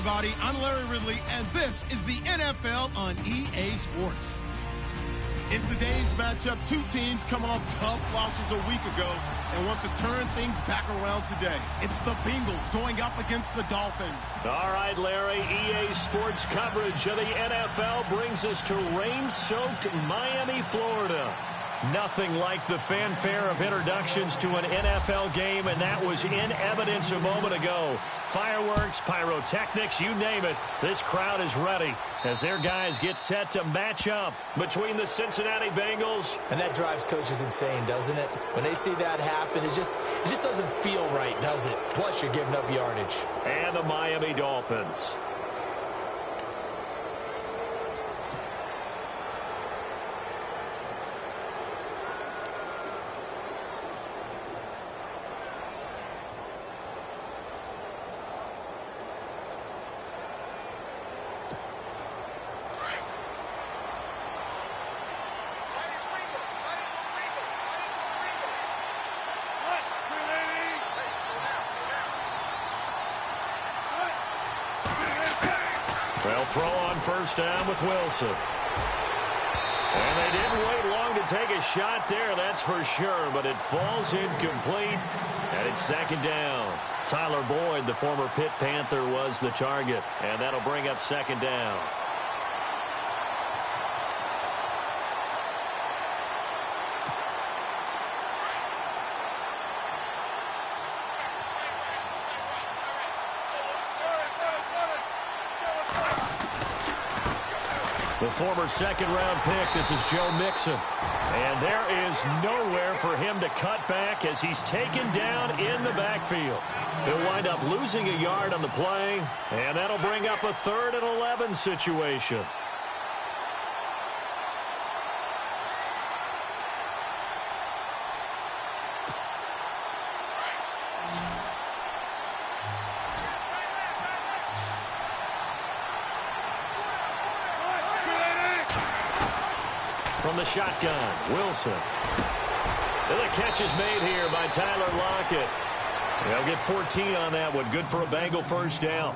everybody. I'm Larry Ridley, and this is the NFL on EA Sports. In today's matchup, two teams come off tough losses a week ago and want to turn things back around today. It's the Bengals going up against the Dolphins. All right, Larry, EA Sports coverage of the NFL brings us to rain-soaked Miami, Florida. Nothing like the fanfare of introductions to an NFL game, and that was in evidence a moment ago. Fireworks, pyrotechnics, you name it. This crowd is ready as their guys get set to match up between the Cincinnati Bengals. And that drives coaches insane, doesn't it? When they see that happen, it just doesn't feel right, does it? Plus, you're giving up yardage. And the Miami Dolphins. They'll throw on first down with Wilson. And they didn't wait long to take a shot there, that's for sure, but it falls incomplete, and it's second down. Tyler Boyd, the former Pitt Panther, was the target, and that'll bring up second down. The former second-round pick, this is Joe Mixon. And there is nowhere for him to cut back as he's taken down in the backfield. He'll wind up losing a yard on the play, and that'll bring up a 3rd and 11 situation. From the shotgun, Wilson. And the catch is made here by Tyler Lockett. They'll get 14 on that one. Good for a Bengal first down.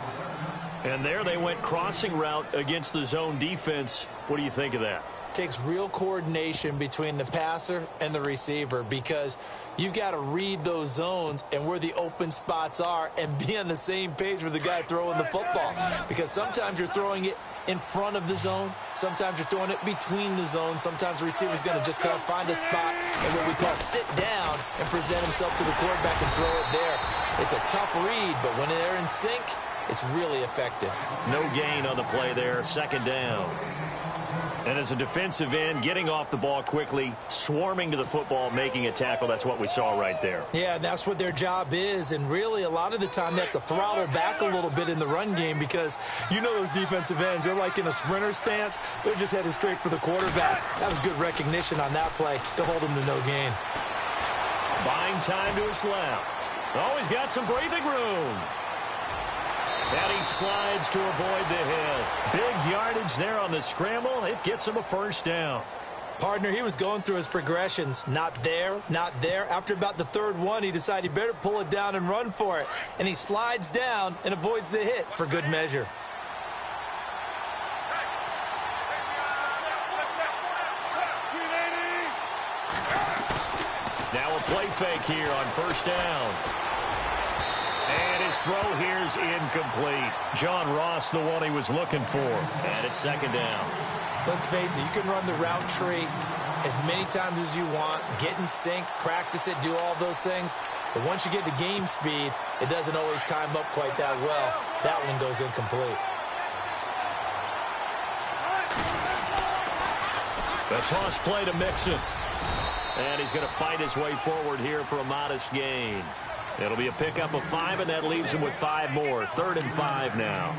And there they went crossing route against the zone defense. What do you think of that? Takes real coordination between the passer and the receiver because you've got to read those zones and where the open spots are and be on the same page with the guy throwing the football. Because sometimes you're throwing it in front of the zone. Sometimes you're throwing it between the zones. Sometimes the receiver's going to just kind of find a spot and what we call sit down and present himself to the quarterback and throw it there. It's a tough read, but when they're in sync, it's really effective. No gain on the play there. Second down. And as a defensive end, getting off the ball quickly, swarming to the football, making a tackle, that's what we saw right there. Yeah, that's what their job is. And really, a lot of the time, they have to throttle back a little bit in the run game because you know those defensive ends, they're like in a sprinter stance. They're just headed straight for the quarterback. That was good recognition on that play to hold him to no gain. Buying time to his left. Oh, he's got some breathing room. And he slides to avoid the hit. Big yardage there on the scramble. It gets him a first down. Partner, he was going through his progressions. Not there, not there. After about the third one, he decided he better pull it down and run for it. And he slides down and avoids the hit for good measure. Now a play fake here on first down. And his throw here is incomplete. John Ross, the one he was looking for. And it's second down. Let's face it, you can run the route tree as many times as you want, get in sync, practice it, do all those things. But once you get to game speed, it doesn't always time up quite that well. That one goes incomplete. The toss play to Mixon. And he's going to fight his way forward here for a modest gain. It'll be a pickup of 5, and that leaves him with 5 more. 3rd and 5 now.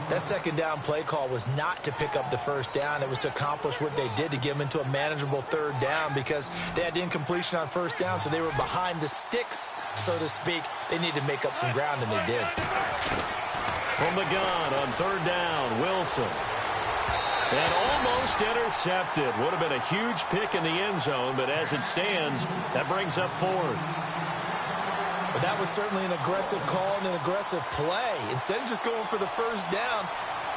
That second down play call was not to pick up the first down. It was to accomplish what they did to get them into a manageable 3rd down because they had incompletion on first down, so they were behind the sticks, so to speak. They needed to make up some ground, and they did. From the gun on 3rd down, Wilson. And almost intercepted. Would have been a huge pick in the end zone, but as it stands, that brings up 4th. But that was certainly an aggressive call and an aggressive play. Instead of just going for the first down,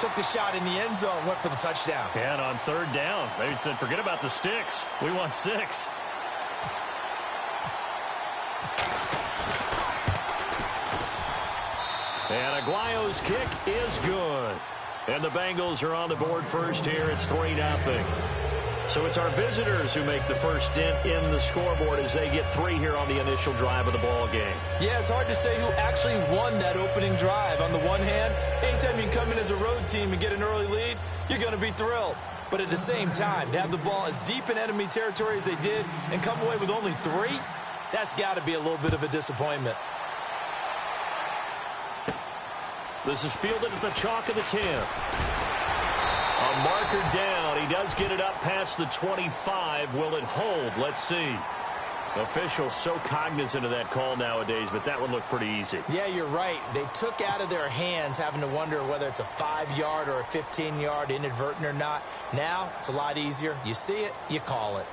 took the shot in the end zone, went for the touchdown. And on third down, they said, forget about the sticks. We want 6. And Aguayo's kick is good. And the Bengals are on the board first here. It's 3-0. So it's our visitors who make the first dent in the scoreboard as they get 3 here on the initial drive of the ball game. Yeah, it's hard to say who actually won that opening drive. On the one hand, anytime you can come in as a road team and get an early lead, you're going to be thrilled. But at the same time, to have the ball as deep in enemy territory as they did and come away with only 3, that's got to be a little bit of a disappointment. This is fielded at the chalk of the 10. A marker down. He does get it up past the 25. Will it hold? Let's see. Officials so cognizant of that call nowadays, but that one looked pretty easy. Yeah, you're right. They took out of their hands having to wonder whether it's a 5-yard or a 15-yard inadvertent or not. Now, it's a lot easier. You see it, you call it.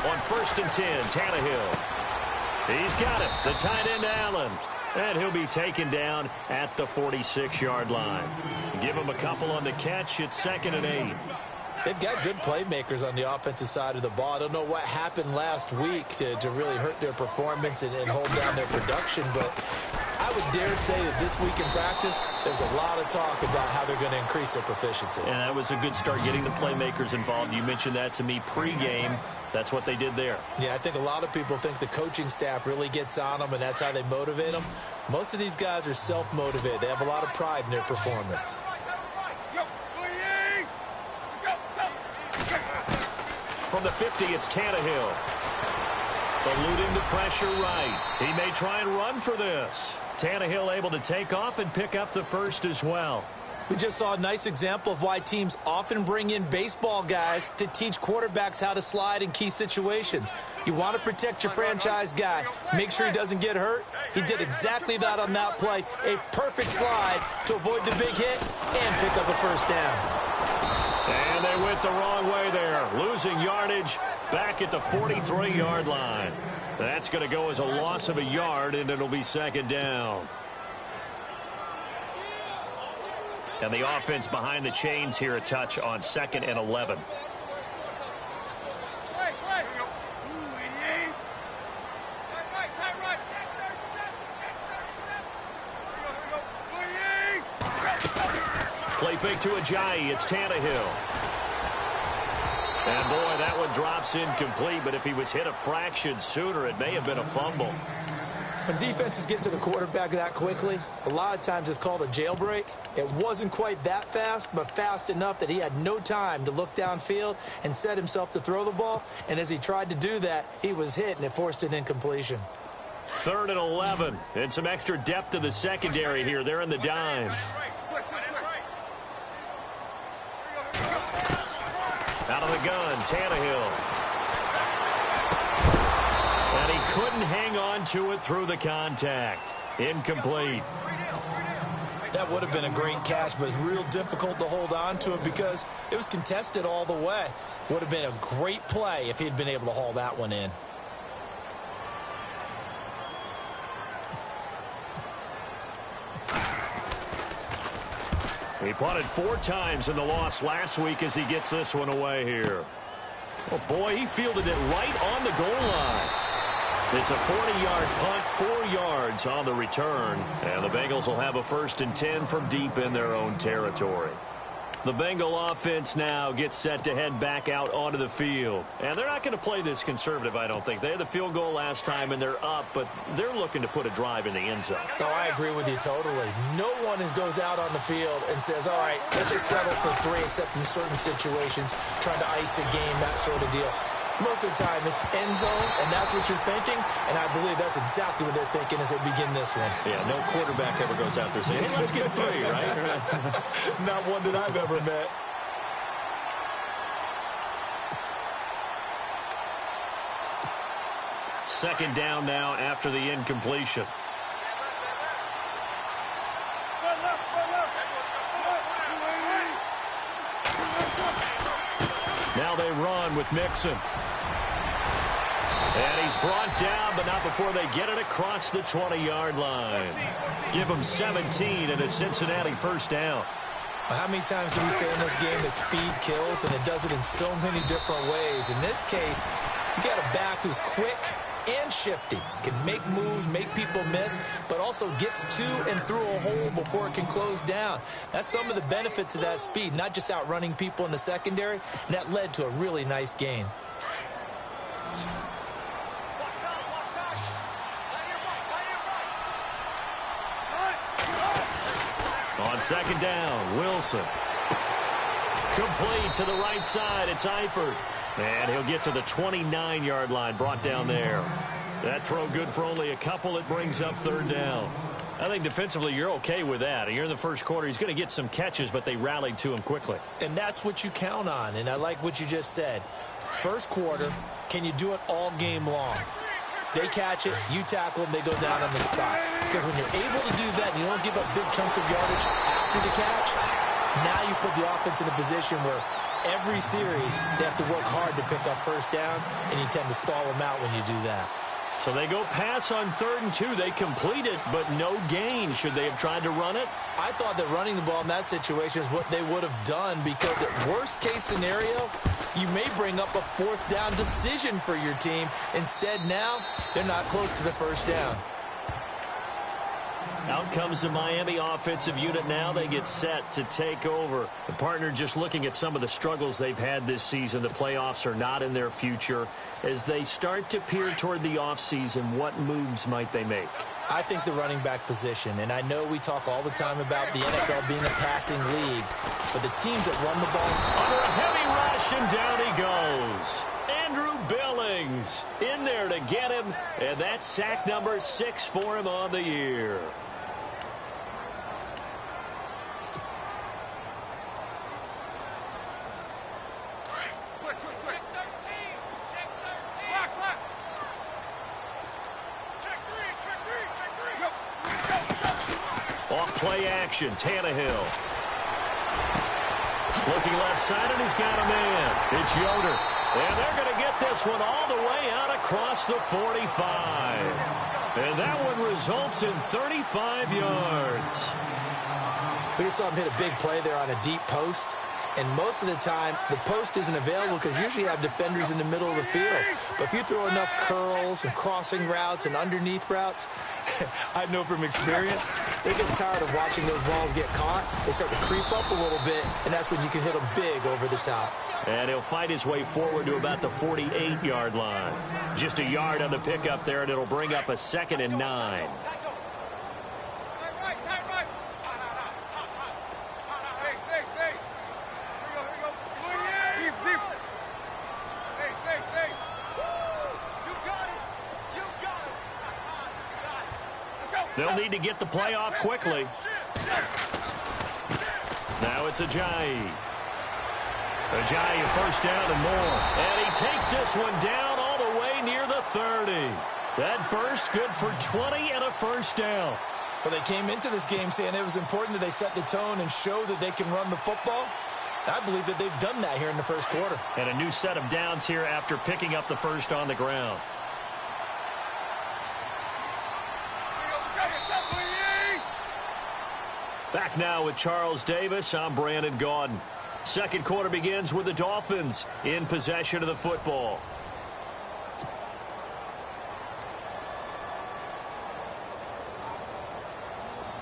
On 1st and 10, Tannehill. He's got it. The tight end, Allen. And he'll be taken down at the 46-yard line. Give him a couple on the catch. It's 2nd and 8. They've got good playmakers on the offensive side of the ball. I don't know what happened last week to really hurt their performance and hold down their production, but I would dare say that this week in practice, there's a lot of talk about how they're going to increase their proficiency. And that was a good start getting the playmakers involved. You mentioned that to me pregame. That's what they did there. Yeah, I think a lot of people think the coaching staff really gets on them, and that's how they motivate them. Most of these guys are self-motivated. They have a lot of pride in their performance. From the 50, it's Tannehill. Eluding the pressure right. He may try and run for this. Tannehill able to take off and pick up the first as well. We just saw a nice example of why teams often bring in baseball guys to teach quarterbacks how to slide in key situations. You want to protect your franchise guy. Make sure he doesn't get hurt. He did exactly that on that play. A perfect slide to avoid the big hit and pick up a first down. And they went the wrong way there. Losing yardage back at the 43-yard line. That's going to go as a loss of a yard, and it'll be 2nd down. And the offense behind the chains here a touch on 2nd and 11. Play fake to Ajayi. It's Tannehill. And boy, that one drops incomplete, but if he was hit a fraction sooner, it may have been a fumble. When defenses get to the quarterback that quickly, a lot of times it's called a jailbreak. It wasn't quite that fast, but fast enough that he had no time to look downfield and set himself to throw the ball. And as he tried to do that, he was hit, and it forced an incompletion. 3rd and 11. And some extra depth to the secondary here. They're in the dime. Out of the gun, Tannehill. And he couldn't hang on to it through the contact. Incomplete. That would have been a great catch, but it's real difficult to hold on to it because it was contested all the way. Would have been a great play if he'd been able to haul that one in. He punted 4 times in the loss last week as he gets this one away here. Oh, boy, he fielded it right on the goal line. It's a 40-yard punt, 4 yards on the return. And the Bengals will have a 1st and 10 from deep in their own territory. The Bengal offense now gets set to head back out onto the field. And they're not going to play this conservative, I don't think. They had the field goal last time, and they're up, but they're looking to put a drive in the end zone. Oh, I agree with you totally. No one goes out on the field and says, all right, let's just settle for 3, except in certain situations, trying to ice a game, that sort of deal. Most of the time, it's end zone, and that's what you're thinking, and I believe that's exactly what they're thinking as they begin this one. Yeah, no quarterback ever goes out there saying, hey, let's get 3, right? Not one that I've ever met. Second down now after the incompletion. Now they run with Mixon. And he's brought down, but not before they get it across the 20-yard line. Give him 17 and a Cincinnati first down. Well, how many times do we say in this game that speed kills, and it does it in so many different ways? In this case, you got a back who's quick and shifty, can make moves, make people miss, but also gets to and through a hole before it can close down. That's some of the benefits of that speed, not just outrunning people in the secondary, and that led to a really nice gain. On second down, Wilson. Complete to the right side. It's Eifert. And he'll get to the 29-yard line, brought down there. That throw good for only a couple. It brings up third down. I think defensively you're okay with that. You're in the first quarter. He's going to get some catches, but they rallied to him quickly. And that's what you count on, and I like what you just said. First quarter, can you do it all game long? They catch it, you tackle them, they go down on the spot. Because when you're able to do that and you don't give up big chunks of yardage after the catch, now you put the offense in a position where every series they have to work hard to pick up first downs, and you tend to stall them out when you do that. So they go pass on 3rd and 2. They complete it, but no gain. Should they have tried to run it? I thought that running the ball in that situation is what they would have done, because at worst case scenario, you may bring up a 4th down decision for your team. Instead, now, they're not close to the first down. Out comes the Miami offensive unit now. They get set to take over. The partner just looking at some of the struggles they've had this season. The playoffs are not in their future. As they start to peer toward the offseason, what moves might they make? I think the running back position, and I know we talk all the time about the NFL being a passing league, but the teams that run the ball... Under a heavy rush, and down he goes. Andrew Billings in there to get him, and that's sack number 6 for him on the year. Play action, Tannehill. Looking left side, and he's got a man. It's Yoder. And they're going to get this one all the way out across the 45. And that one results in 35 yards. We just saw him hit a big play there on a deep post. And most of the time, the post isn't available because usually you have defenders in the middle of the field. But if you throw enough curls and crossing routes and underneath routes, I know from experience, they get tired of watching those balls get caught. They start to creep up a little bit, and that's when you can hit them big over the top. And he'll fight his way forward to about the 48-yard line. Just a yard on the pickup there, and it'll bring up a 2nd and 9. They'll need to get the play off quickly. Now it's Ajayi. Ajayi first down and more. And he takes this one down all the way near the 30. That burst good for 20 and a first down. Well, they came into this game saying it was important that they set the tone and show that they can run the football. I believe that they've done that here in the first quarter. And a new set of downs here after picking up the first on the ground. Back now with Charles Davis. I'm Brandon Gaudin. Second quarter begins with the Dolphins in possession of the football.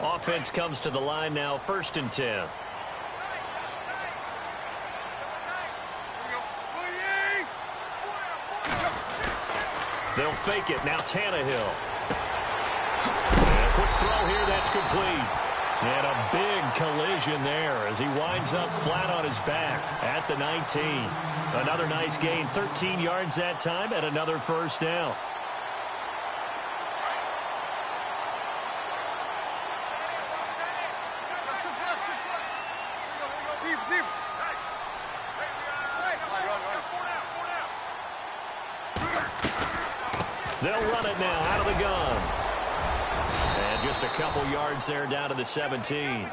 Offense comes to the line now, 1st and 10. They'll fake it. Now Tannehill. And a quick throw here. That's complete. And a big collision there as he winds up flat on his back at the 19. Another nice gain, 13 yards that time, and another first down. They'll run it now out of the gun. And just a couple yards there down to the 17.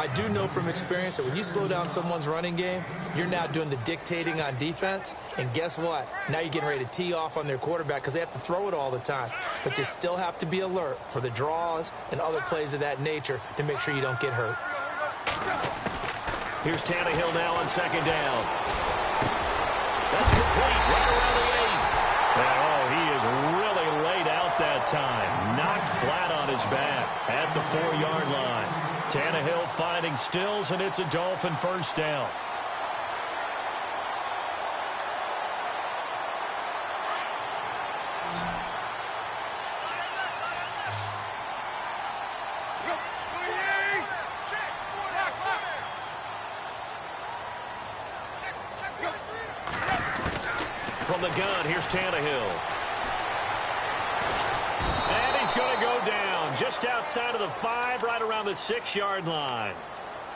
I do know from experience that when you slow down someone's running game, you're now doing the dictating on defense. And guess what? Now you're getting ready to tee off on their quarterback because they have to throw it all the time. But you still have to be alert for the draws and other plays of that nature to make sure you don't get hurt. Here's Tannehill now on second down. That's complete right around the 8. And, oh, he is really laid out that time. Knocked flat on his back at the 4-yard line. Tannehill finding Stills, and it's a Dolphin first down. From the gun, here's Tannehill. And he's going to go down just outside of the 5, right around the 6-yard line.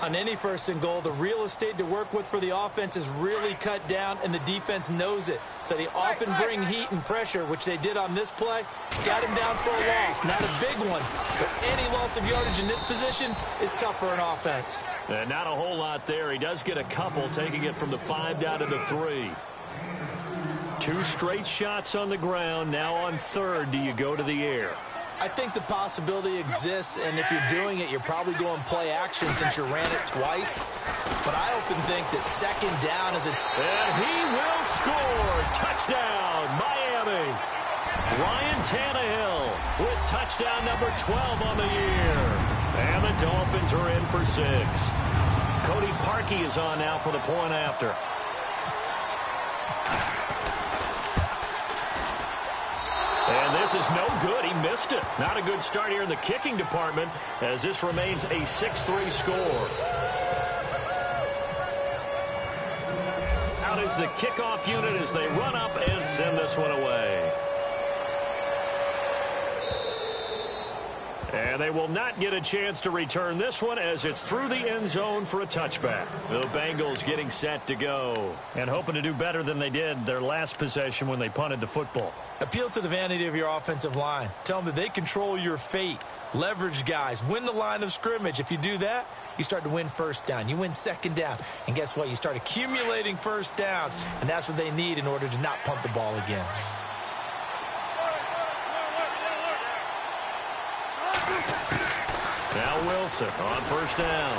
On any first and goal, the real estate to work with for the offense is really cut down, and the defense knows it. So they often bring heat and pressure, which they did on this play. Got him down for a loss. Not a big one, but any loss of yardage in this position is tough for an offense. And not a whole lot there. He does get a couple, taking it from the 5 down to the 3. 2 straight shots on the ground. Now on third, do you go to the air? I think the possibility exists, and if you're doing it, you're probably going play action since you ran it twice. But I often think that second down is a... And he will score. Touchdown, Miami. Ryan Tannehill with touchdown number 12 on the year. And the Dolphins are in for 6. Cody Parkey is on now for the point after. And this is no good. He missed it. Not a good start here in the kicking department as this remains a 6-3 score. Out is the kickoff unit as they run up and send this one away. And they will not get a chance to return this one as it's through the end zone for a touchback. The Bengals getting set to go and hoping to do better than they did their last possession when they punted the football. Appeal to the vanity of your offensive line. Tell them that they control your fate. Leverage guys. Win the line of scrimmage. If you do that, you start to win first down. You win second down. And guess what? You start accumulating first downs. And that's what they need in order to not punt the ball again. Now Wilson on first down.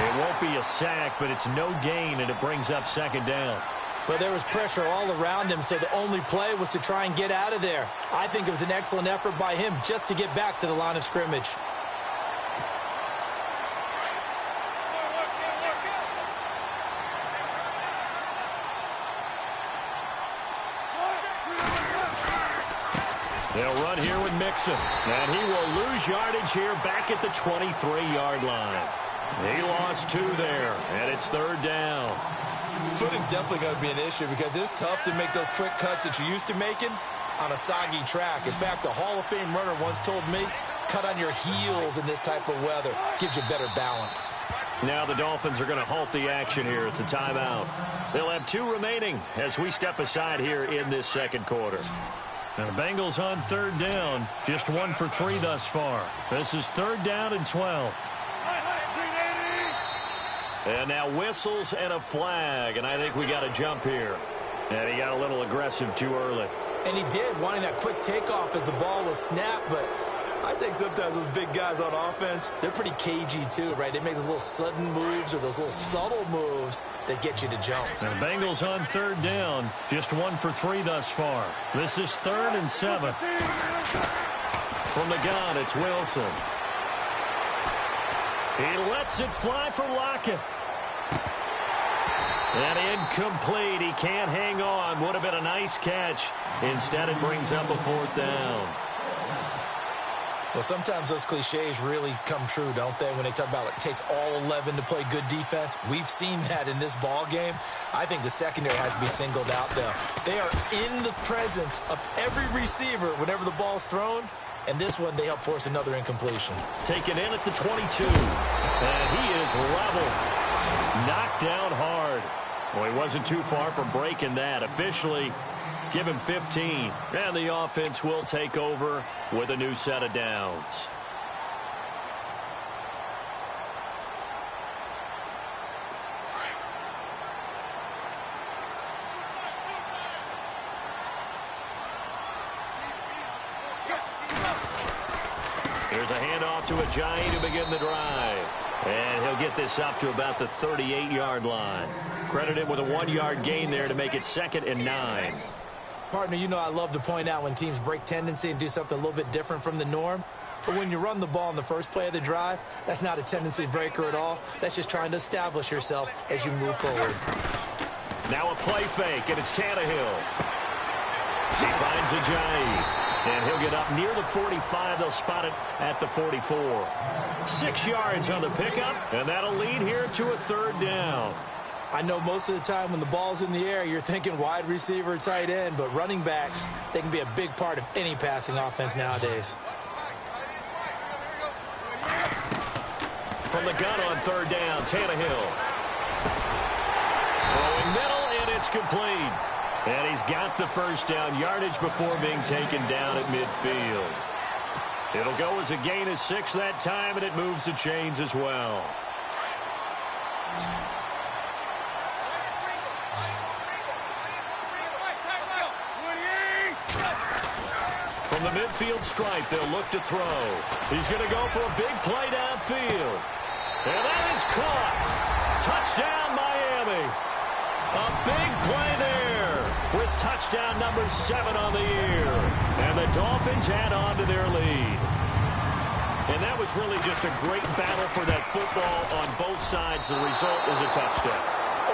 It won't be a sack, but it's no gain, and it brings up second down. Well, there was pressure all around him, so the only play was to try and get out of there. I think it was an excellent effort by him just to get back to the line of scrimmage. They'll run here with Mixon, and he will lose yardage here back at the 23-yard line. He lost 2 there, and it's third down. Footing's definitely going to be an issue because it's tough to make those quick cuts that you're used to making on a soggy track. In fact, the Hall of Fame runner once told me, cut on your heels in this type of weather. Gives you better balance. Now the Dolphins are going to halt the action here. It's a timeout. They'll have 2 remaining as we step aside here in this second quarter. Now the Bengals on third down. Just 1 for 3 thus far. This is third down and 12. And now whistles and a flag, and I think we got a jump here. And he got a little aggressive too early. And he did, wanting that quick takeoff as the ball was snapped, but I think sometimes those big guys on offense, they're pretty cagey too, right? They make those little sudden moves or those little subtle moves that get you to jump. Now the Bengals on third down, just 1 for 3 thus far. This is third and 7. From the gun, it's Wilson. He lets it fly for Lockett. And incomplete. He can't hang on. Would have been a nice catch. Instead, it brings up a 4th down. Well, sometimes those cliches really come true, don't they? When they talk about it takes all 11 to play good defense. We've seen that in this ball game. I think the secondary has to be singled out, though. They are in the presence of every receiver whenever the ball's thrown. And this one, they help force another incompletion. Taken in at the 22. And he is level. Knocked down hard. Well, he wasn't too far from breaking that. Officially, give him 15. And the offense will take over with a new set of downs. Here's a handoff to Ajayi to begin the drive. And he'll get this up to about the 38-yard line. Credited with a 1-yard gain there to make it 2nd and 9. Partner, you know I love to point out when teams break tendency and do something a little bit different from the norm. But when you run the ball in the first play of the drive, that's not a tendency breaker at all. That's just trying to establish yourself as you move forward. Now a play fake, and it's Tannehill. He finds Ajayi. And he'll get up near the 45. They'll spot it at the 44. 6 yards on the pickup, and that'll lead here to a 3rd down. I know most of the time when the ball's in the air, you're thinking wide receiver, tight end, but running backs, they can be a big part of any passing offense nowadays. From the gun on 3rd down, Tannehill. Throwing middle, and it's complete. And he's got the 1st down yardage before being taken down at midfield. It'll go as a gain of 6 that time, and it moves the chains as well. From the midfield stripe, they'll look to throw. He's going to go for a big play downfield. And that is caught. Touchdown, Miami. A big play there with touchdown number 7 on the year. And the Dolphins add on to their lead. And that was really just a great battle for that football on both sides. The result is a touchdown.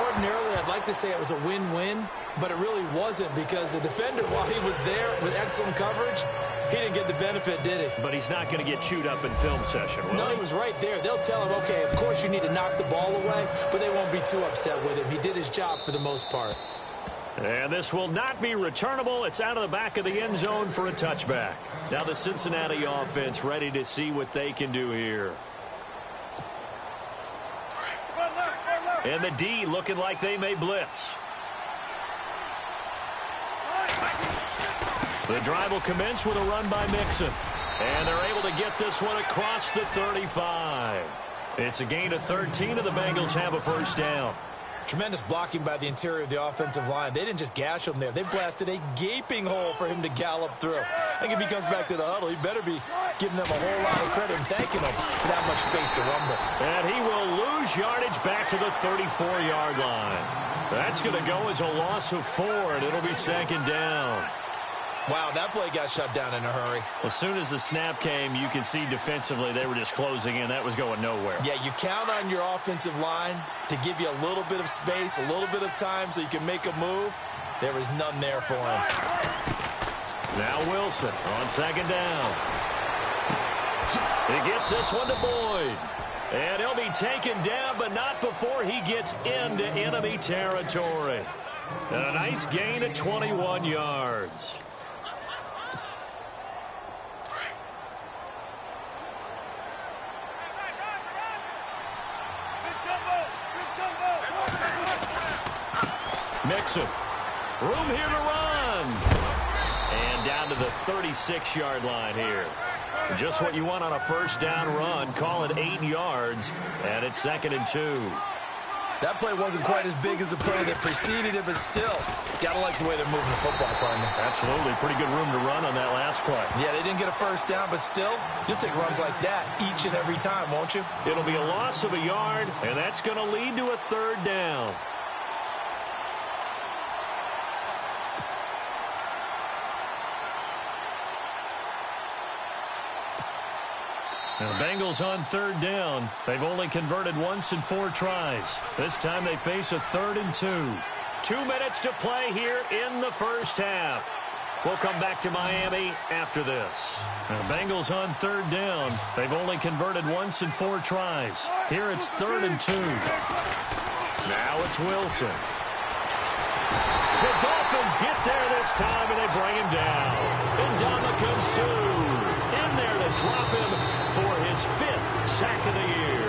Ordinarily, I'd like to say it was a win-win, but it really wasn't because the defender, while he was there with excellent coverage, he didn't get the benefit, did he? But he's not going to get chewed up in film session, will No, he was right there. They'll tell him, okay, of course you need to knock the ball away, but they won't be too upset with him. He did his job for the most part. And this will not be returnable. It's out of the back of the end zone for a touchback. Now the Cincinnati offense ready to see what they can do here. And the D looking like they may blitz. The drive will commence with a run by Mixon. And they're able to get this one across the 35. It's a gain of 13, and the Bengals have a 1st down. Tremendous blocking by the interior of the offensive line. They didn't just gash him there. They blasted a gaping hole for him to gallop through. I think if he comes back to the huddle, he better be giving them a whole lot of credit and thanking them for that much space to rumble. And he will lose yardage back to the 34-yard line. That's going to go as a loss of 4, and it'll be 2nd down. Wow, that play got shut down in a hurry. As soon as the snap came, you could see defensively they were just closing in. That was going nowhere. Yeah, you count on your offensive line to give you a little bit of space, a little bit of time so you can make a move. There was none there for him. Now Wilson on 2nd down. He gets this one to Boyd. And he'll be taken down, but not before he gets into enemy territory. And a nice gain of 21 yards. Mixon. Room here to run. And down to the 36-yard line here. Just what you want on a 1st down run. Call it 8 yards. And it's 2nd and 2. That play wasn't quite as big as the play that preceded it, but still, gotta like the way they're moving the football, partner. Absolutely. Pretty good room to run on that last play. Yeah, they didn't get a 1st down, but still, you'll take runs like that each and every time, won't you? It'll be a loss of a yard, and that's going to lead to a 3rd down. Now, the Bengals on 3rd down. They've only converted once in 4 tries. This time they face a 3rd and 2. 2 minutes to play here in the 1st half. We'll come back to Miami after this. Now, Bengals on 3rd down. They've only converted once in 4 tries. Here it's 3rd and 2. Now it's Wilson. The Dolphins get there this time, and they bring him down. Ndamukong Suh in there to drop him for his 5th sack of the year.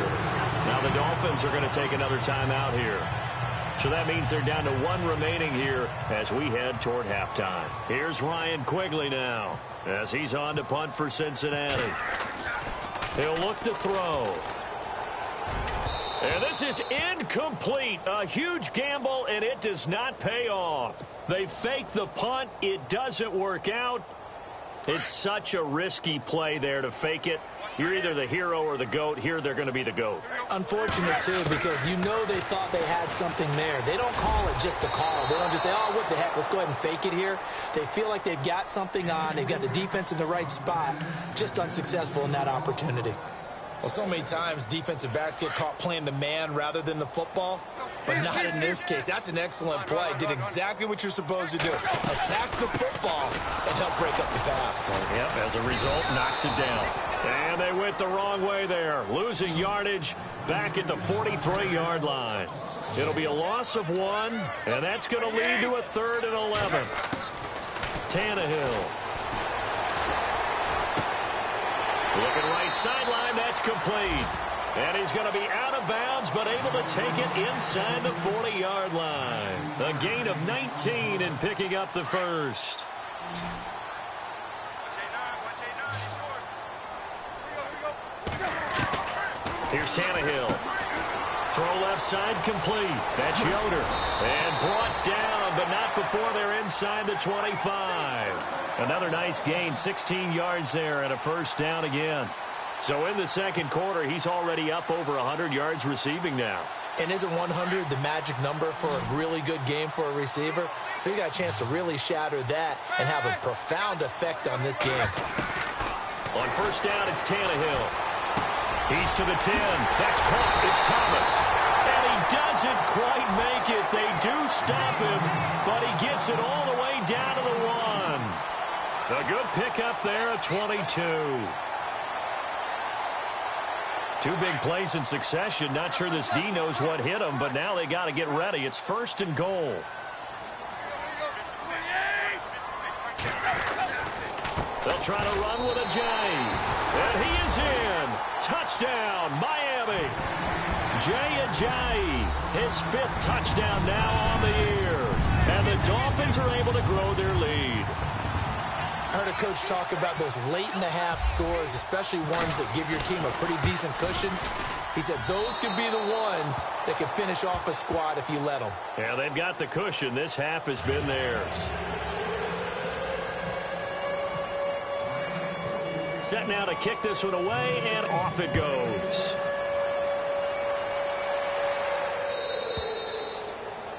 Now the Dolphins are going to take another timeout here. So that means they're down to 1 remaining here as we head toward halftime. Here's Ryan Quigley now as he's on to punt for Cincinnati. He'll look to throw. And this is incomplete. A huge gamble, and it does not pay off. They fake the punt. It doesn't work out. It's such a risky play there to fake it. You're either the hero or the GOAT. Here they're going to be the GOAT. Unfortunate, too, because you know they thought they had something there. They don't call it just to call it. They don't just say, oh, what the heck, let's go ahead and fake it here. They feel like they've got something on. They've got the defense in the right spot. Just unsuccessful in that opportunity. Well, so many times defensive backs get caught playing the man rather than the football, but not in this case. That's an excellent play. Did exactly what you're supposed to do. Attack the football and help break up the pass. Yep, as a result, knocks it down. And they went the wrong way there, losing yardage back at the 43-yard line. It'll be a loss of 1, and that's going to lead to a 3rd and 11. Tannehill. Looking right sideline, that's complete. And he's going to be out of bounds, but able to take it inside the 40-yard line. A gain of 19 in picking up the first. Here's Tannehill. Throw left side complete. That's Yoder. And brought down, but not before they're inside the 25. Another nice gain, 16 yards there and a first down again. So in the second quarter, he's already up over 100 yards receiving now. And isn't 100 the magic number for a really good game for a receiver? So he got a chance to really shatter that and have a profound effect on this game. On first down, it's Tannehill. He's to the 10. That's caught. It's Thomas. And he doesn't quite make it. They do stop him, but he gets it all the way down to the 1. A good pickup there at 22. 2 big plays in succession. Not sure this D knows what hit him, but now they got to get ready. It's 1st and goal. They'll try to run with a J. And he is in. Touchdown, Miami. Jay Ajayi, his 5th touchdown now on the year. And the Dolphins are able to grow their lead. I heard a coach talk about those late-in-the-half scores, especially ones that give your team a pretty decent cushion. He said those could be the ones that could finish off a squad if you let them. Yeah, they've got the cushion. This half has been theirs. Set now to kick this one away, and off it goes.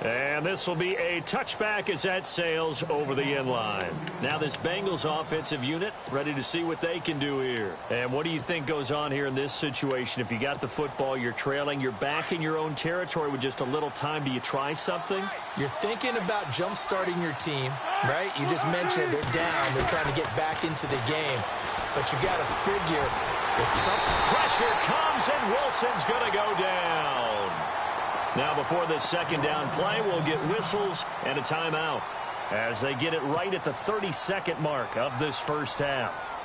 And this will be a touchback as that sails over the end line. Now this Bengals offensive unit ready to see what they can do here. And what do you think goes on here in this situation? If you got the football, you're trailing, you're back in your own territory with just a little time. Do you try something? You're thinking about jump-starting your team, right? You just mentioned they're down. They're trying to get back into the game. But you got to figure if some pressure comes and Wilson's going to go down. Now before this second down play, we'll get whistles and a timeout as they get it right at the 30-second mark of this first half.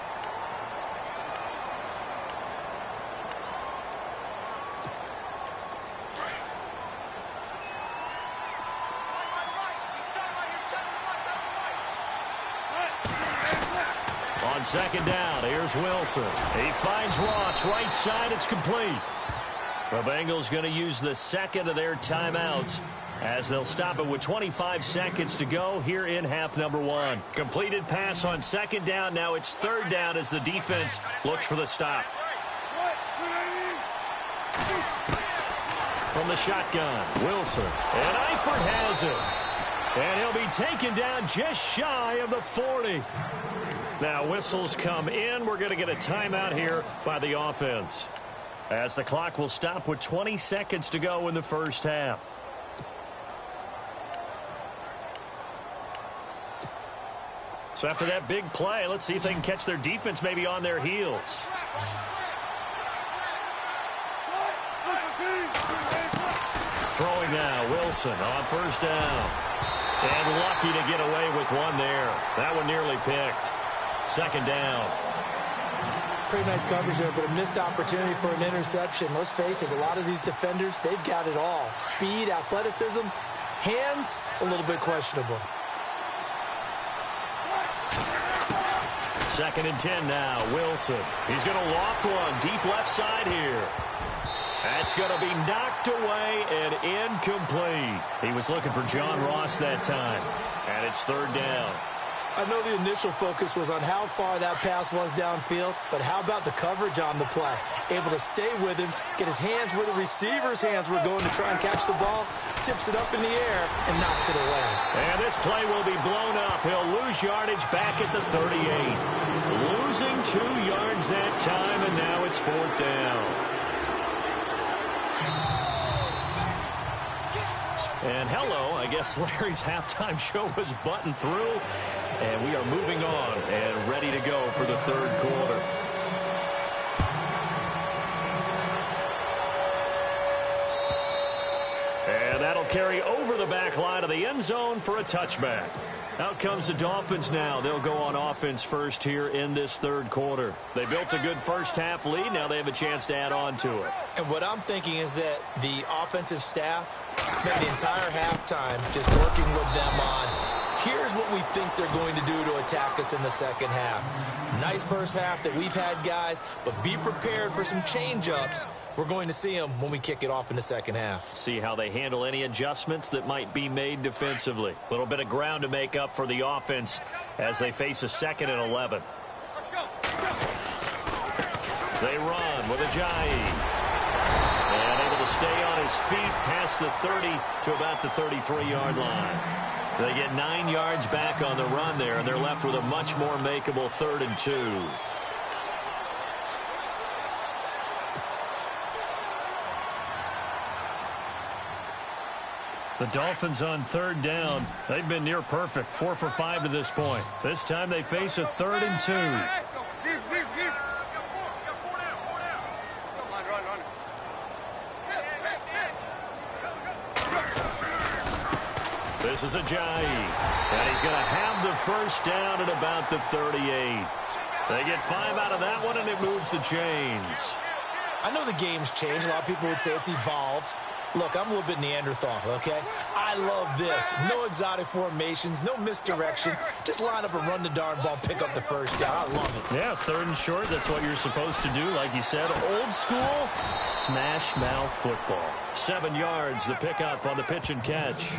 On second down, here's Wilson. He finds Ross right side. It's complete. The Bengals going to use the second of their timeouts as they'll stop it with 25 seconds to go here in half number 1. Completed pass on second down. Now it's 3rd down as the defense looks for the stop. From the shotgun, Wilson. And Eifert has it. And he'll be taken down just shy of the 40. Now whistles come in. We're going to get a timeout here by the offense, as the clock will stop with 20 seconds to go in the first half. So after that big play, let's see if they can catch their defense maybe on their heels. Throwing now, Wilson on first down. And lucky to get away with one there. That one nearly picked. Second down. Pretty nice coverage there, but a missed opportunity for an interception. Let's face it, a lot of these defenders, they've got it all. Speed, athleticism, hands, a little bit questionable. 2nd and 10 now, Wilson. He's going to loft one deep left side here. That's going to be knocked away and incomplete. He was looking for John Ross that time, and it's 3rd down. I know the initial focus was on how far that pass was downfield, but how about the coverage on the play? Able to stay with him, get his hands where the receiver's hands were going to try and catch the ball, tips it up in the air, and knocks it away. And this play will be blown up. He'll lose yardage back at the 38. Losing 2 yards that time, and now it's 4th down. And hello, I guess Larry's halftime show was buttoned through, and we are moving on and ready to go for the 3rd quarter. And that'll carry over the back line of the end zone for a touchback. Out comes the Dolphins now. They'll go on offense first here in this 3rd quarter. They built a good first-half lead. Now they have a chance to add on to it. And what I'm thinking is that the offensive staff spent the entire halftime just working with them on, here's what we think they're going to do to attack us in the second half. Nice first half that we've had, guys, but be prepared for some change-ups. We're going to see them when we kick it off in the second half. See how they handle any adjustments that might be made defensively. A little bit of ground to make up for the offense as they face a 2nd and 11. They run with Ajayi. And able to stay on his feet past the 30 to about the 33-yard line. They get 9 yards back on the run there, and they're left with a much more makeable 3rd and 2. The Dolphins on 3rd down. They've been near perfect, 4 for 5 to this point. This time they face a 3rd and 2. This is Ajayi, and he's going to have the first down at about the 38. They get 5 out of that one, and it moves the chains. I know the game's changed. A lot of people would say it's evolved. Look, I'm a little bit Neanderthal, okay? I love this. No exotic formations, no misdirection. Just line up and run the darn ball, pick up the first down. I love it. Yeah, 3rd and short, that's what you're supposed to do. Like you said, old school, smash mouth football. 7 yards, the pickup on the pitch and catch.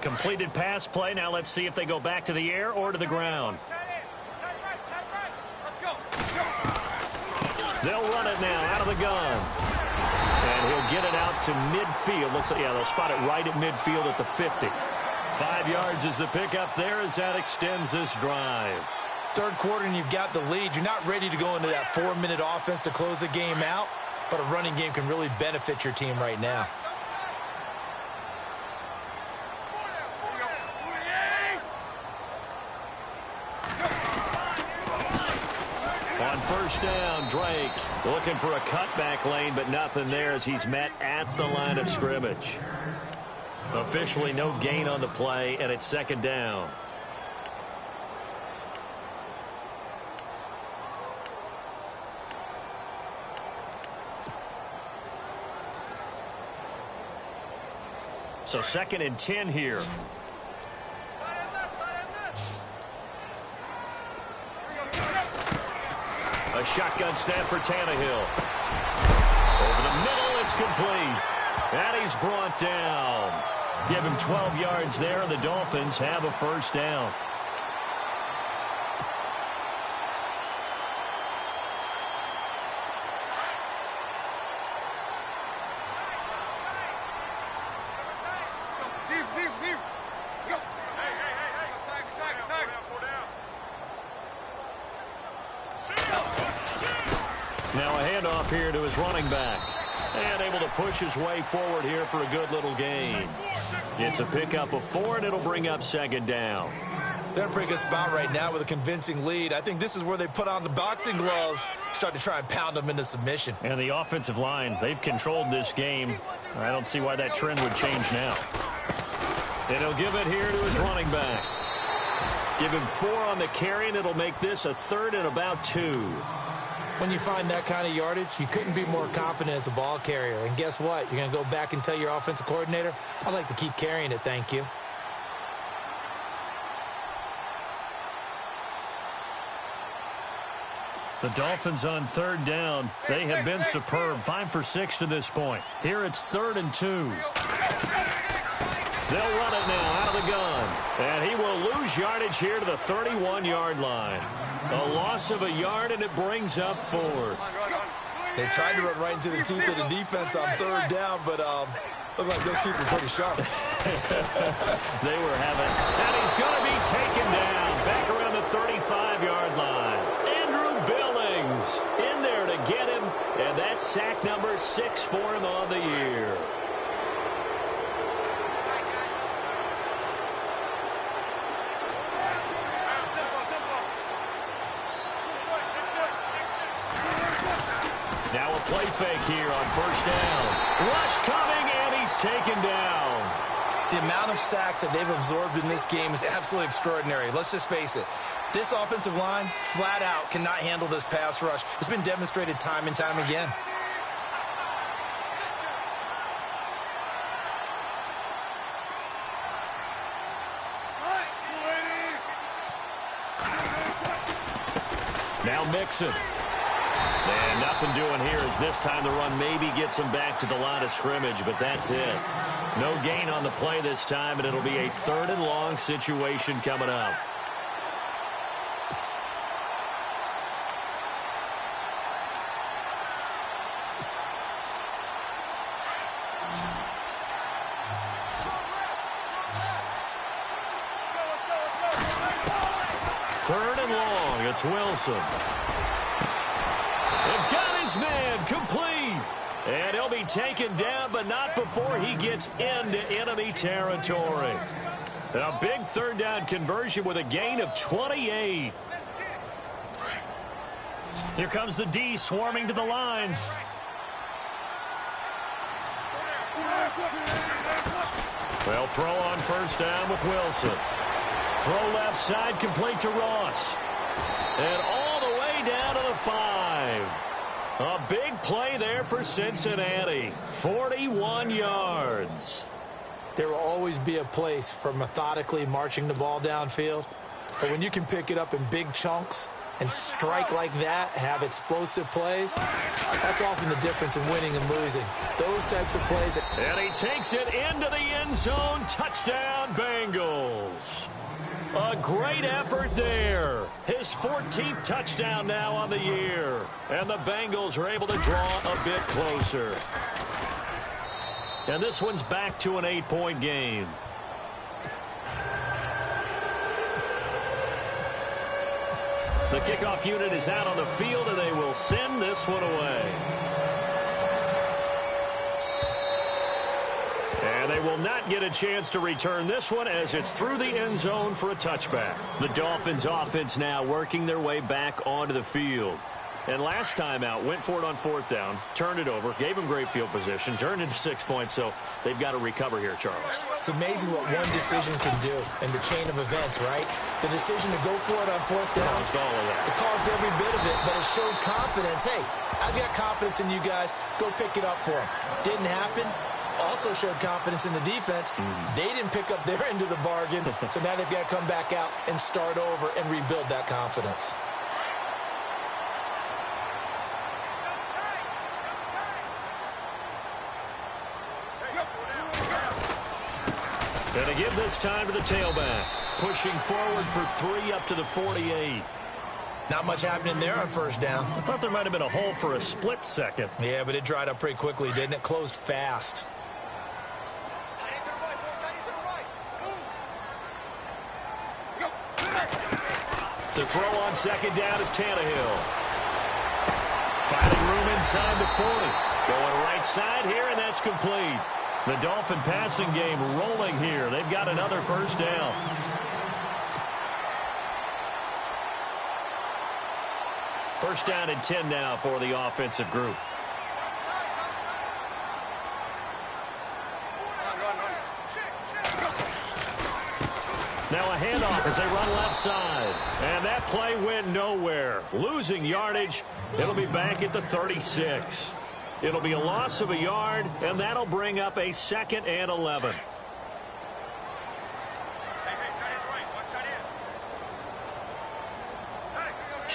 Completed pass play. Now let's see if they go back to the air or to the ground. They'll run it now out of the gun. And he'll get it out to midfield. Looks like, yeah, they'll spot it right at midfield at the 50. 5 yards is the pickup there as that extends this drive. 3rd quarter and you've got the lead. You're not ready to go into that 4-minute offense to close the game out, but a running game can really benefit your team right now. On 1st down, Drake looking for a cutback lane, but nothing there as he's met at the line of scrimmage. Officially no gain on the play, and it's 2nd down. So 2nd and 10 here. A shotgun snap for Tannehill. Over the middle, it's complete. And he's brought down. Give him 12 yards there, and the Dolphins have a first down. Now a handoff here to his running back. And able to push his way forward here for a good little gain. It's a pickup of 4, and it'll bring up 2nd down. They're in a pretty good spot right now with a convincing lead. I think this is where they put on the boxing gloves, start to try and pound them into submission. And the offensive line, they've controlled this game. I don't see why that trend would change now. And he'll give it here to his running back. Give him 4 on the carry, and it'll make this a 3rd and about 2. When you find that kind of yardage, you couldn't be more confident as a ball carrier. And guess what? You're going to go back and tell your offensive coordinator, I'd like to keep carrying it, thank you. The Dolphins on third down. They have been superb. 5 for 6 to this point. Here it's 3rd and 2. They'll run it now out of the gun. And he will lose yardage here to the 31-yard line. A loss of a yard, and it brings up 4th. They tried to run right into the teeth of the defense on third down, but looked like those teeth were pretty sharp. They were having, and he's going to be taken down back around the 35-yard line. Andrew Billings in there to get him, and that's sack number 6 for him on the year. Now a play fake here on first down. Rush coming, and he's taken down. The amount of sacks that they've absorbed in this game is absolutely extraordinary. Let's just face it. This offensive line, flat out, cannot handle this pass rush. It's been demonstrated time and time again. Now Mixon. And nothing doing here as this time the run maybe gets him back to the line of scrimmage, but that's it. No gain on the play this time, and it'll be a 3rd and long situation coming up. Third and long, it's Wilson. They've got his man complete. And he'll be taken down, but not before he gets into enemy territory. A big 3rd down conversion with a gain of 28. Here comes the D swarming to the line. They'll throw on first down with Wilson. Throw left side complete to Ross. And all the way down to the 5. A big play there for Cincinnati. 41 yards. There will always be a place for methodically marching the ball downfield. But when you can pick it up in big chunks and strike like that, have explosive plays, that's often the difference in winning and losing. Those types of plays. And he takes it into the end zone. Touchdown, Bengals. A great effort there. His 14th touchdown now on the year. And the Bengals are able to draw a bit closer. And this one's back to an 8-point game. The kickoff unit is out on the field, and they will send this one away. And they will not get a chance to return this one as it's through the end zone for a touchback. The Dolphins offense now working their way back onto the field. And last time out, went for it on 4th down, turned it over, gave them great field position, turned into 6 points, so they've got to recover here, Charles. It's amazing what one decision can do in the chain of events, right? The decision to go for it on 4th down. Caused all of that. It caused every bit of it, but it showed confidence. Hey, I've got confidence in you guys. Go pick it up for them. Didn't happen. Also showed confidence in the defense. They didn't pick up their end of the bargain, so now they've got to come back out and start over and rebuild that confidence. And they give this time to the tailback. Pushing forward for 3 up to the 48. Not much happening there on first down. I thought there might have been a hole for a split second. Yeah, but it dried up pretty quickly, didn't it? Closed fast. To throw on second down is Tannehill. Finding room inside the 40. Going right side here, and that's complete. The Dolphin passing game rolling here. They've got another first down. First down and 10 now for the offensive group. Now a handoff as they run left side. And that play went nowhere. Losing yardage. It'll be back at the 36. It'll be a loss of a yard, and that'll bring up a 2nd and 11.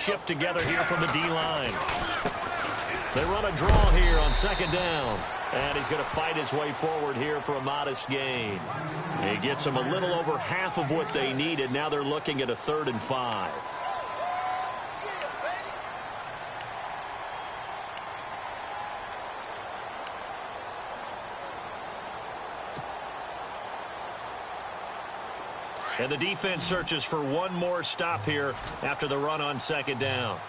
shift together here from the D-line. They run a draw here on second down. And he's going to fight his way forward here for a modest gain. He gets them a little over half of what they needed. Now they're looking at a 3rd and 5. And the defense searches for one more stop here after the run on second down.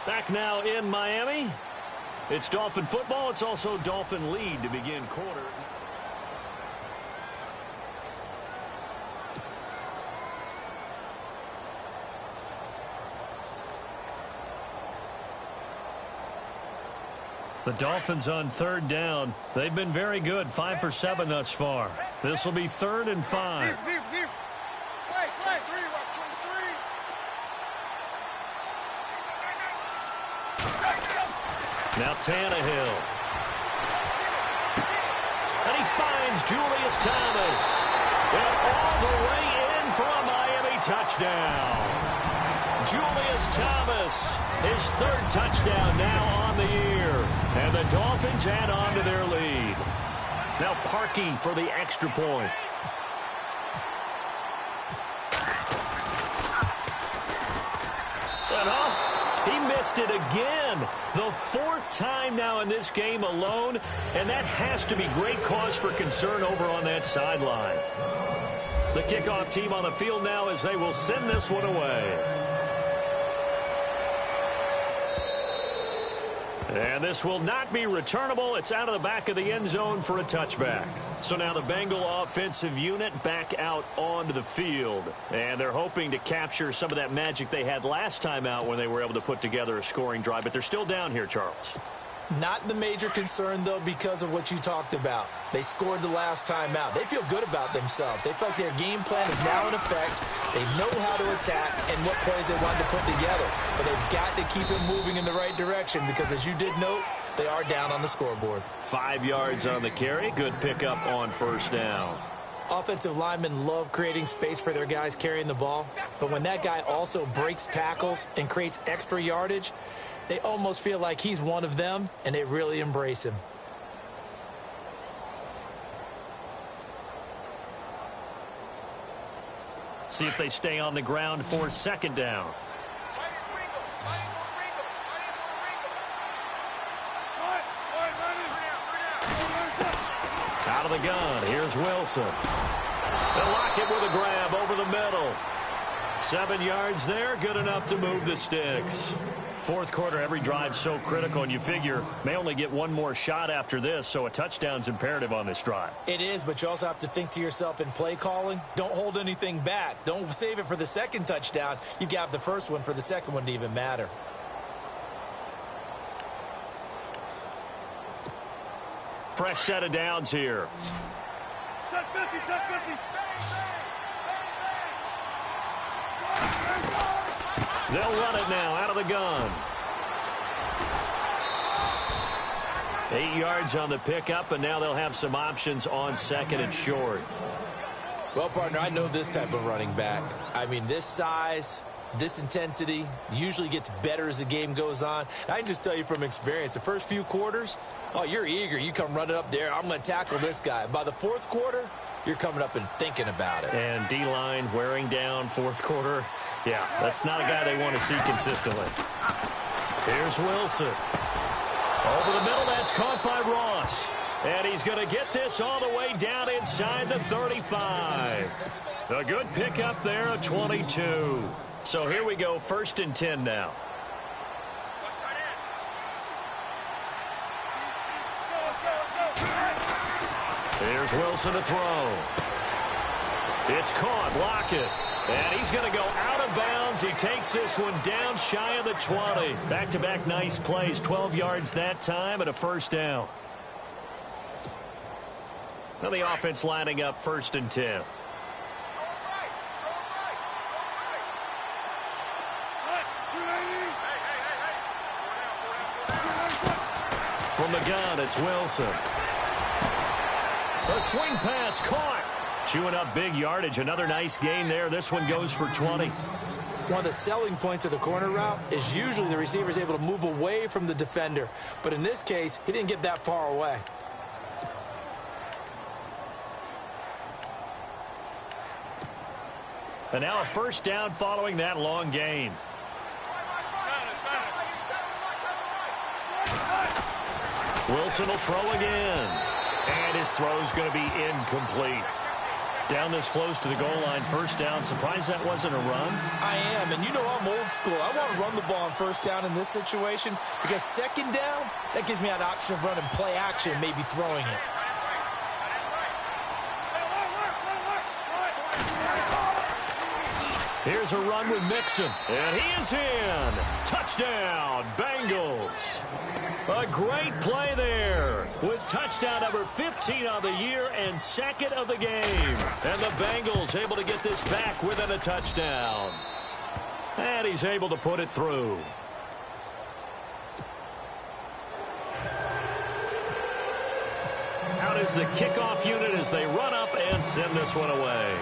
Back now in Miami. It's Dolphin football. It's also Dolphin lead to begin quarter. The Dolphins on 3rd down. They've been very good, 5 for 7 thus far. This will be 3rd and 5. Now Tannehill. And he finds Julius Thomas. And all the way in for a Miami touchdown. Julius Thomas, his 3rd touchdown now on the year. And the Dolphins add on to their lead. Now Parkey for the extra point. He missed it again. The 4th time now in this game alone, and that has to be great cause for concern over on that sideline. The kickoff team on the field now as they will send this one away. And this will not be returnable. It's out of the back of the end zone for a touchback. So now the Bengal offensive unit back out onto the field. And they're hoping to capture some of that magic they had last time out when they were able to put together a scoring drive. But they're still down here, Charles. Not the major concern, though, because of what you talked about. They scored the last time out. They feel good about themselves. They feel like their game plan is now in effect. They know how to attack and what plays they wanted to put together. But they've got to keep it moving in the right direction because, as you did note, they are down on the scoreboard. 5 yards on the carry. Good pickup on 1st down. Offensive linemen love creating space for their guys carrying the ball. But when that guy also breaks tackles and creates extra yardage, they almost feel like he's one of them, and they really embrace him. See if they stay on the ground for 2nd down. Out of the gun. Here's Wilson. They'll lock it with a grab over the middle. 7 yards there. Good enough to move the sticks. 4th quarter, every drive's so critical, and you figure may only get one more shot after this, so a touchdown's imperative on this drive. It is, but you also have to think to yourself in play calling, don't hold anything back. Don't save it for the 2nd touchdown. You've got the 1st one for the 2nd one to even matter. Fresh set of downs here. Check 50, check 50. They'll run it now out of the gun. 8 yards on the pickup, and now they'll have some options on 2nd and short. Well, partner, I know this type of running back. I mean, this size, this intensity usually gets better as the game goes on. And I can just tell you from experience, the first few quarters, oh, you're eager. You come running up there. I'm going to tackle this guy. By the 4th quarter, you're coming up and thinking about it. And D-line wearing down 4th quarter. Yeah, that's not a guy they want to see consistently. Here's Wilson. Over the middle, that's caught by Ross. And he's going to get this all the way down inside the 35. A good pickup there, a 22. So here we go, 1st and 10 now. Here's Wilson to throw. It's caught, Lockett. And he's going to go out of bounds. He takes this one down shy of the 20. Back-to-back nice plays, 12 yards that time and a 1st down. Now the offense lining up 1st and 10. From the gun, it's Wilson. The swing pass caught. Chewing up big yardage. Another nice gain there. This one goes for 20. One of the selling points of the corner route is usually the receiver is able to move away from the defender. But in this case, he didn't get that far away. And now a first down following that long gain. Wilson will throw again. And his throw's going to be incomplete. Down this close to the goal line, first down. Surprised that wasn't a run? I am, and you know I'm old school. I want to run the ball on first down in this situation because second down, that gives me an option of running play action, maybe throwing it. Here's a run with Mixon, and he is in. Touchdown, Bengals. A great play there with touchdown number 15 on the year and second of the game. And the Bengals able to get this back within a touchdown. And he's able to put it through. Out is the kickoff unit as they run up and send this one away.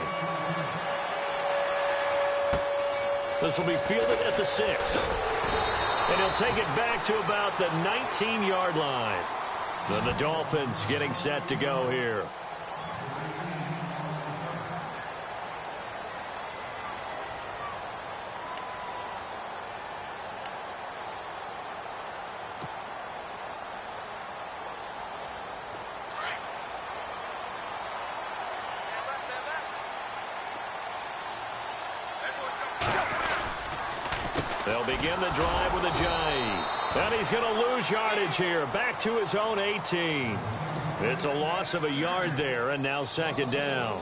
This will be fielded at the 6. And he'll take it back to about the 19-yard line. Then the Dolphins getting set to go here. They'll begin the drive with a J. And he's going to lose yardage here. Back to his own 18. It's a loss of a yard there, and now second down.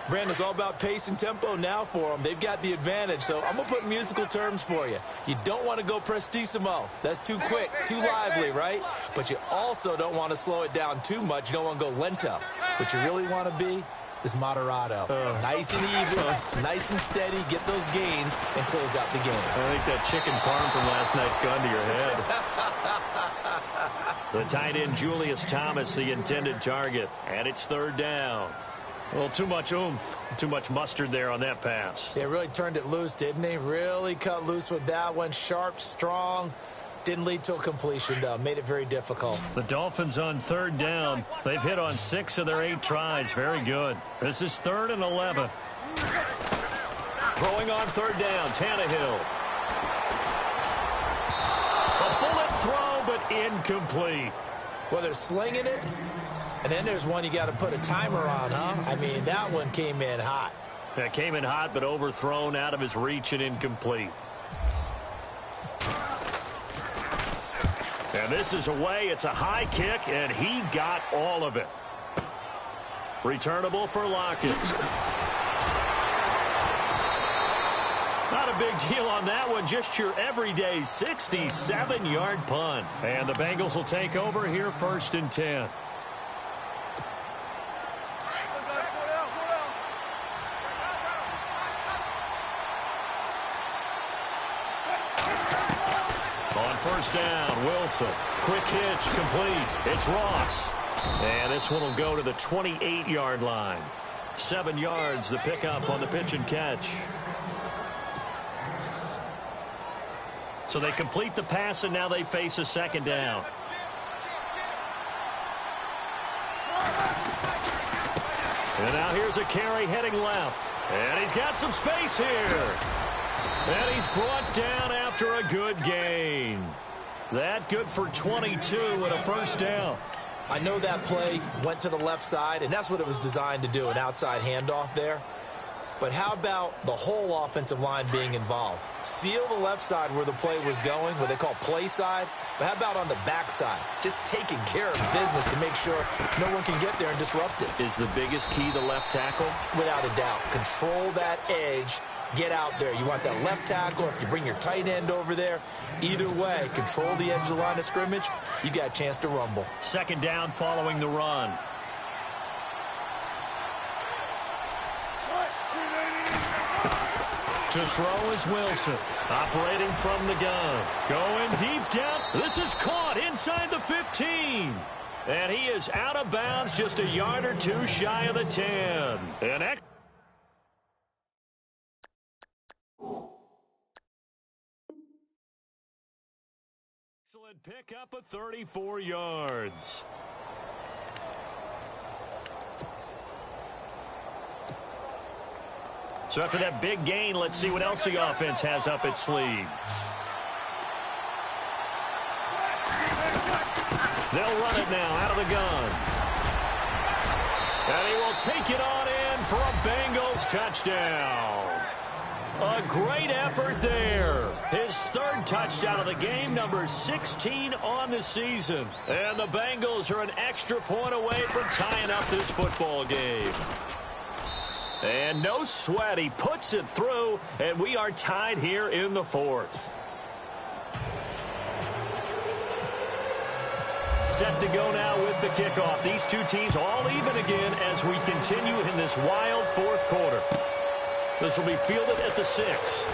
Brandon, it's all about pace and tempo now for them. They've got the advantage, so I'm going to put musical terms for you. You don't want to go prestissimo. That's too quick, too lively, right? But you also don't want to slow it down too much. You don't want to go lento. What you really want to be is moderato. Nice and even, nice and steady, get those gains, and close out the game. I think that chicken parm from last night's gone to your head. The tight end, Julius Thomas, the intended target, and it's third down. Well, too much oomph, too much mustard there on that pass. They really turned it loose, didn't they? Really cut loose with that one. Sharp, strong. Didn't lead to a completion, though. Made it very difficult. The Dolphins on third down. They've hit on 6 of their 8 tries. Very good. This is 3rd and 11. Throwing on third down, Tannehill. A bullet throw, but incomplete. Well, they're slinging it, and then there's one you got to put a timer on, huh? I mean, that one came in hot. That came in hot, but overthrown, out of his reach and incomplete. And this is away. It's a high kick, and he got all of it. Returnable for Lockett. Not a big deal on that one. Just your everyday 67-yard punt. And the Bengals will take over here 1st and 10. First down, Wilson. Quick hitch, complete. It's Ross. And this one will go to the 28-yard line. 7 yards, the pickup on the pitch and catch. So they complete the pass, and now they face a second down. And now here's a carry heading left. And he's got some space here. And he's brought down after a good gain. That good for 22 and a first down. I know that play went to the left side, and that's what it was designed to do, an outside handoff there. But how about the whole offensive line being involved? Seal the left side where the play was going, what they call play side. But how about on the back side? Just taking care of business to make sure no one can get there and disrupt it. Is the biggest key the left tackle? Without a doubt. Control that edge. Get out there. You want that left tackle. If you bring your tight end over there, either way, control the edge of the line of scrimmage, you got a chance to rumble. Second down following the run. To throw is Wilson. Operating from the gun. Going deep down. This is caught inside the 15. And he is out of bounds, just a yard or two shy of the 10. An excellent pickup of 34 yards. So after that big gain, let's see what else the offense has up its sleeve. They'll run it now out of the gun. And he will take it on in for a Bengals touchdown. A great effort there. His third touchdown of the game, number 16 on the season. And the Bengals are an extra point away from tying up this football game. And no sweat, he puts it through, and we are tied here in the fourth. Set to go now with the kickoff. These two teams all even again as we continue in this wild fourth quarter. This will be fielded at the 6.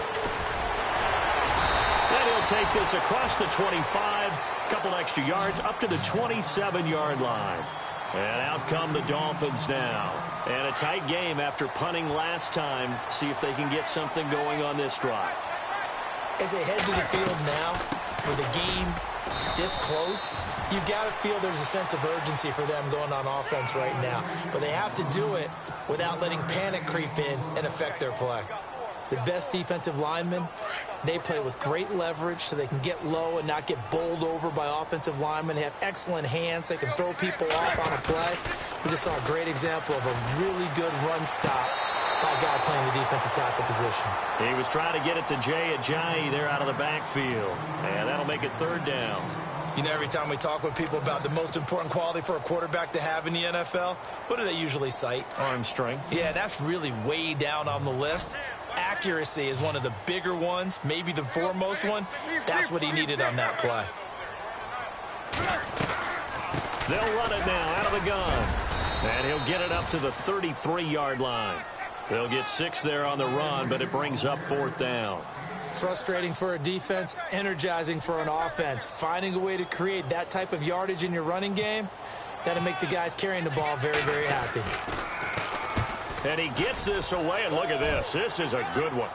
And he'll take this across the 25, a couple extra yards up to the 27-yard line. And out come the Dolphins now. And a tight game after punting last time. See if they can get something going on this drive. As they head to the field now, with the game this close, you've got to feel there's a sense of urgency for them going on offense right now. But they have to do it without letting panic creep in and affect their play. The best defensive linemen, they play with great leverage so they can get low and not get bowled over by offensive linemen. They have excellent hands. They can throw people off on a play. We just saw a great example of a really good run stop by a guy playing the defensive tackle position. He was trying to get it to Jay Ajayi there out of the backfield. And that'll make it third down. You know, every time we talk with people about the most important quality for a quarterback to have in the NFL, what do they usually cite? Arm strength. Yeah, that's really way down on the list. Accuracy is one of the bigger ones, maybe the foremost one. That's what he needed on that play. They'll run it now out of the gun. And he'll get it up to the 33-yard line. They'll get 6 there on the run, but it brings up fourth down. Frustrating for a defense, energizing for an offense. Finding a way to create that type of yardage in your running game, that'll make the guys carrying the ball very, very happy. And he gets this away, and look at this. This is a good one.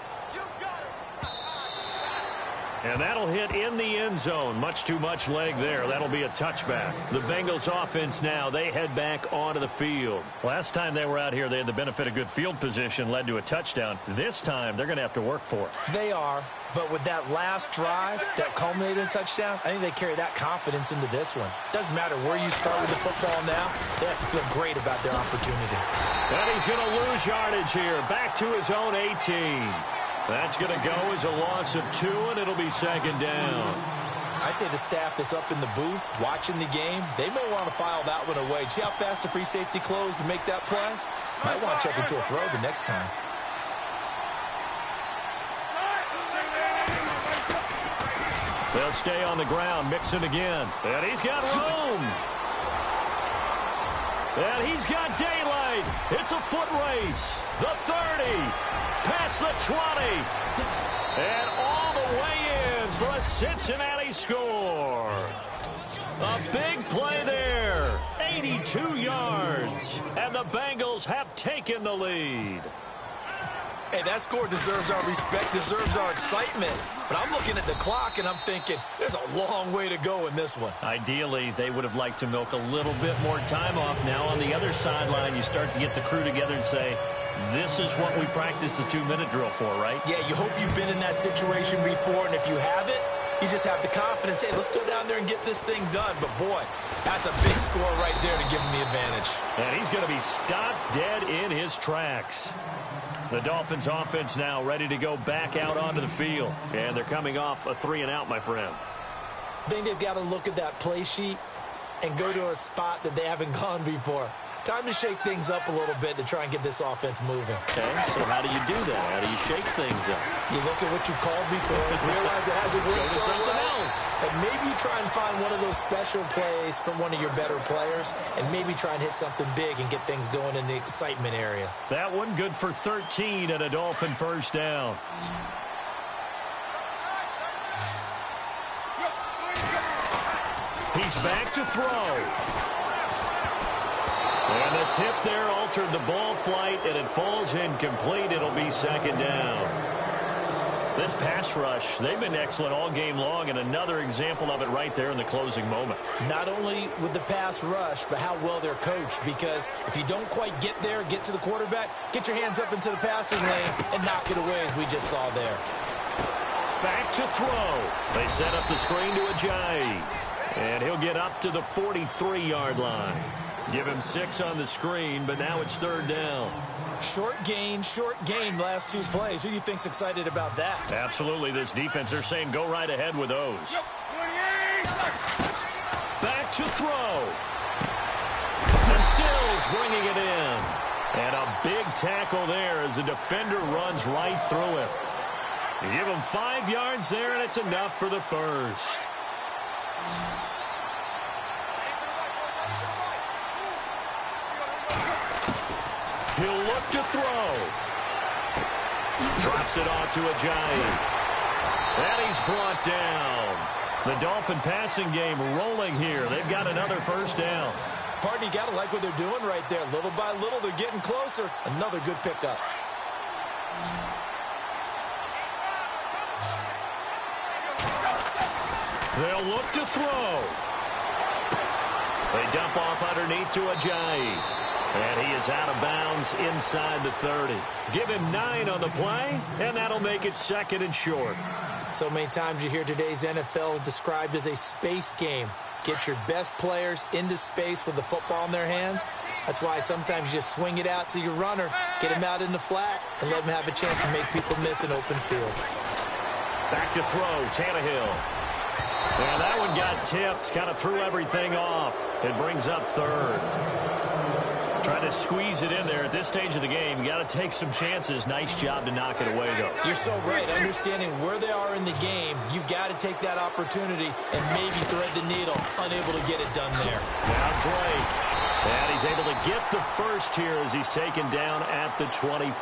And that'll hit in the end zone. Much too much leg there. That'll be a touchback. The Bengals offense now, they head back onto the field. Last time they were out here, they had the benefit of good field position, led to a touchdown. This time, they're going to have to work for it. They are, but with that last drive that culminated in a touchdown, I think they carry that confidence into this one. Doesn't matter where you start with the football now, they have to feel great about their opportunity. And he's going to lose yardage here, back to his own 18. That's going to go as a loss of 2, and it'll be second down. I say the staff that's up in the booth watching the game, they may want to file that one away. See how fast the free safety closed to make that play? Might want to check into a throw the next time. They'll stay on the ground, mixing again. And he's got room. And he's got daylight. It's a foot race. The 30. Past the 20. And all the way in for a Cincinnati score. A big play there. 82 yards. And the Bengals have taken the lead. Hey, that score deserves our respect, deserves our excitement. But I'm looking at the clock, and I'm thinking there's a long way to go in this one. Ideally, they would have liked to milk a little bit more time off. Now on the other sideline, you start to get the crew together and say, this is what we practiced the 2-minute drill for, right? Yeah, you hope you've been in that situation before, and if you haven't, you just have the confidence, hey, let's go down there and get this thing done. But, boy, that's a big score right there to give him the advantage. And he's going to be stopped dead in his tracks. The Dolphins offense now ready to go back out onto the field. And they're coming off a 3-and-out, my friend. I think they've got to look at that play sheet and go to a spot that they haven't gone before. Time to shake things up a little bit to try and get this offense moving. Okay, so how do you do that? How do you shake things up? You look at what you called before, realize it hasn't worked so well, and maybe you try and find one of those special plays from one of your better players, and maybe try and hit something big and get things going in the excitement area. That one good for 13 and a Dolphin first down. He's back to throw. tip there altered the ball flight, and it falls incomplete. It'll be second down. This pass rush, they've been excellent all game long, and another example of it right there in the closing moment. Not only with the pass rush, but how well they're coached, because if you don't quite get there, get to the quarterback, get your hands up into the passing lane and knock it away, as we just saw there. Back to throw. They set up the screen to Ajayi, and he'll get up to the 43-yard line. Give him 6 on the screen, but now it's third down. Short gain, last 2 plays. Who do you think's excited about that? Absolutely. This defense, they're saying go right ahead with those. Back to throw. And Stills bringing it in. And a big tackle there as the defender runs right through him. You give him 5 yards there, and it's enough for the first. He'll look to throw. Drops it off to Ajayi. And he's brought down. The Dolphin passing game rolling here. They've got another first down. Partner, you got to like what they're doing right there. Little by little, they're getting closer. Another good pickup. They'll look to throw. They dump off underneath to Ajayi. And he is out of bounds inside the 30. Give him 9 on the play, and that'll make it second and short. So many times you hear today's NFL described as a space game. Get your best players into space with the football in their hands. That's why sometimes you just swing it out to your runner, get him out in the flat, and let him have a chance to make people miss an open field. Back to throw, Tannehill. And that one got tipped, kind of threw everything off. It brings up third. Trying to squeeze it in there at this stage of the game. You got to take some chances. Nice job to knock it away, though. You're so right. Understanding where they are in the game, you got to take that opportunity and maybe thread the needle. Unable to get it done there. Now Drake. And he's able to get the first here as he's taken down at the 25.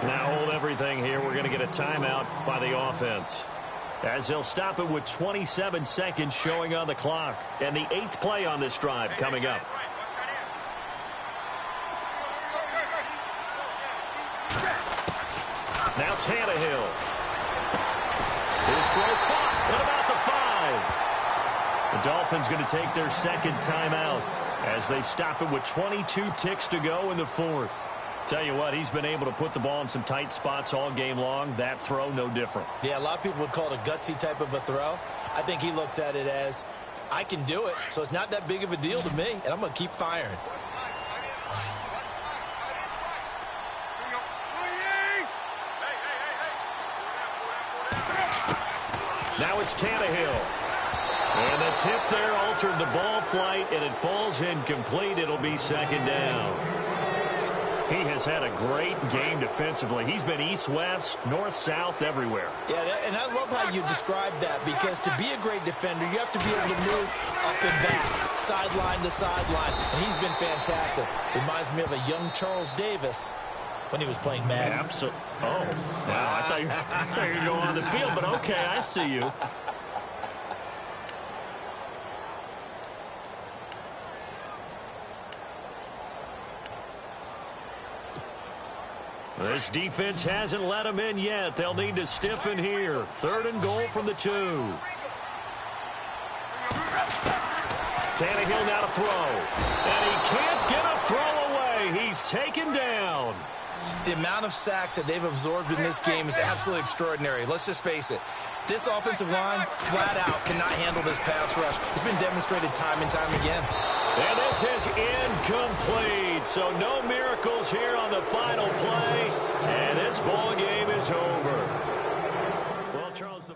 Now hold everything here. We're going to get a timeout by the offense, as they'll stop it with 27 seconds showing on the clock. And the 8th play on this drive coming up. Now Tannehill. His throw caught at about the 5. The Dolphins going to take their second timeout as they stop it with 22 ticks to go in the 4th. Tell you what, he's been able to put the ball in some tight spots all game long. That throw, no different. Yeah, a lot of people would call it a gutsy type of a throw. I think he looks at it as, I can do it, so it's not that big of a deal to me, and I'm going to keep firing. Now it's Tannehill. And the tip there altered the ball flight, and it falls incomplete. It'll be second down. He has had a great game defensively. He's been east-west, north-south, everywhere. Yeah, and I love how you describe that, because to be a great defender, you have to be able to move up and back, sideline to sideline, and he's been fantastic. Reminds me of a young Charles Davis when he was playing Madden. Absolutely. Oh, wow. I thought you were going on the field, but okay, I see you. This defense hasn't let them in yet. They'll need to stiffen here. 3rd and goal from the 2. Tannehill now to throw. And he can't get a throw away. He's taken down. The amount of sacks that they've absorbed in this game is absolutely extraordinary. Let's just face it. This offensive line, flat out, cannot handle this pass rush. It's been demonstrated time and time again. And this is incomplete. So no miracles here on the final play. And this ball game is over. Well, Charles,